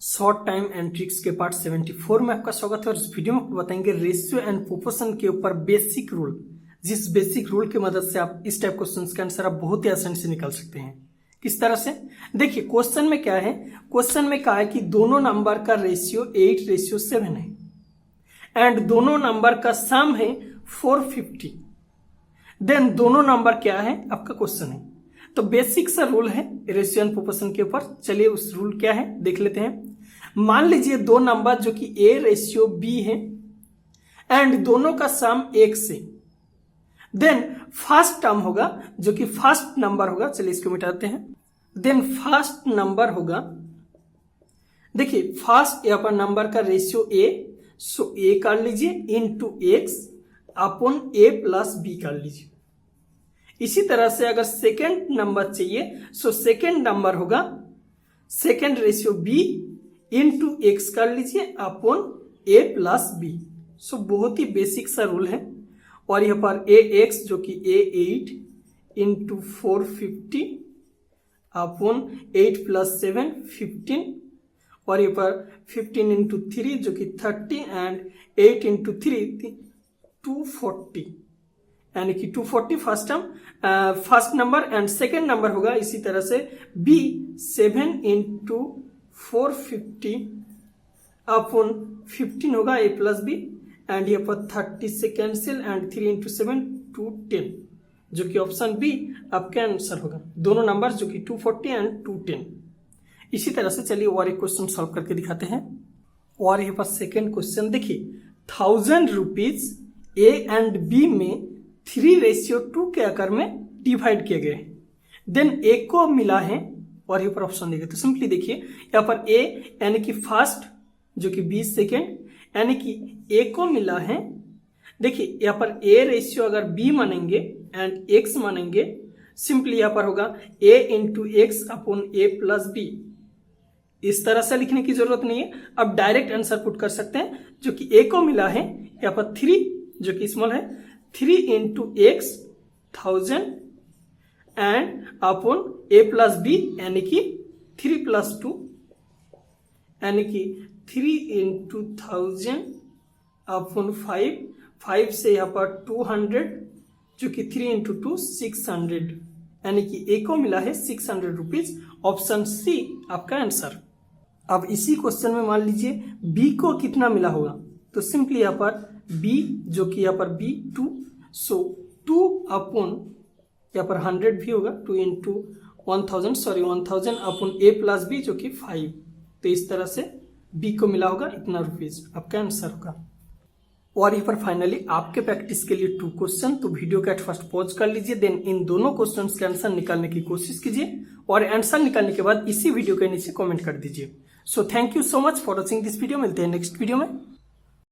Short time and tricks के part 74 में आपका स्वागत है। और इस वीडियो में बताएंगे रेशियो एंड प्रोपोर्शन के ऊपर बेसिक रूल, जिस बेसिक रूल की मदद से आप इस टाइप क्वेश्चंस का आंसर आप बहुत ही आसानी से निकाल सकते हैं। किस तरह से? देखिए क्वेश्चन में क्या है, क्वेश्चन में कहा है कि दोनों नंबर का रेशियो 8:7 है एंड दोनों नंबर का सम है 450। देन दोनों नंबर क्या है आपका क्वेश्चन है। तो बेसिक सा रूल है रेशियो एंड प्रोपोर्शन के ऊपर। चलिए उस रूल क्या है देख लेते हैं। मान लीजिए दो नंबर जो कि A/B है एंड दोनों का सम 1 से, देन फर्स्ट टर्म होगा जो कि फर्स्ट नंबर होगा। चलिए इसको मिटाते हैं। देन फर्स्ट नंबर होगा, देखिए फर्स्ट यहाँ पर नंबर का रेशियो A, सो A कर लीजिए इंटू X अपॉन A+B कर लीजिए। इसी तरह से अगर सेकेंड नंबर चाहिए सो सेकेंड नंबर होगा second ratio B into X कर लीजिए अपॉन A+B। सो बहुत ही बेसिक सा रूल है। और यहाँ पर AX जो कि A8 इंटू 450 अपॉन 8 + 7 15, और यहाँ पर 15 इंटू 3 जो कि 30 एंड 8 इंटू 3 240, यानी कि 240 first term first number and second number होगा। इसी तरह से B 7 इंटू 450 अपॉन 15 होगा A+B, एंड यहाँ पर 30 से कैंसिल एंड 3 इंटू 7 210, जो कि ऑप्शन बी आपका आंसर होगा। दोनों नंबर जो कि 240 एंड 210। इसी तरह से चलिए और एक क्वेश्चन सॉल्व करके दिखाते हैं। और यहाँ पर सेकेंड क्वेश्चन देखिए, 1000 रुपीज A एंड B में 3:2 के आकार में डिवाइड किए गए। देन A को मिला है और यहाँ पर ऑप्शन देंगे तो सिंपली देखिए यहाँ पर A यानी कि फर्स्ट जो कि B सेकेंड, यानी कि A को मिला है। देखिए यहाँ पर A रेशियो अगर B मानेंगे एंड X मानेंगे, सिंपली यहाँ पर होगा A into X upon A+B। इस तरह से लिखने की जरूरत नहीं है, अब डायरेक्ट आंसर पुट कर सकते हैं। जो कि A को मिला है यहाँ पर 3 जो कि स्मॉल है, 3 into X 1000 and upon A+B यानी कि 3 + 2, यानी कि 3 इंटू 1000 अपॉन 5 से यहाँ पर 200 जो कि 3 इंटू 2 600, यानी कि A को मिला है 600 रुपीज। ऑप्शन सी आपका आंसर। अब इसी क्वेश्चन में मान लीजिए B को कितना मिला होगा, तो सिंपली यहाँ पर B जो कि यहाँ पर B 2, सो 2 अपॉन यहाँ पर 100 भी होगा 2 इंटू 1000 अपॉन A+B जो कि 5। तो इस तरह से B को मिला होगा इतना रुपीज, आपका आंसर होगा। और यहाँ पर फाइनली आपके प्रैक्टिस के लिए 2 क्वेश्चन, तो वीडियो का फर्स्ट पॉज कर लीजिए, देन इन दोनों क्वेश्चन के आंसर निकालने की कोशिश कीजिए और आंसर निकालने के बाद इसी वीडियो के नीचे कमेंट कर दीजिए। So thank you so much for watching this video. मिलते हैं नेक्स्ट वीडियो में।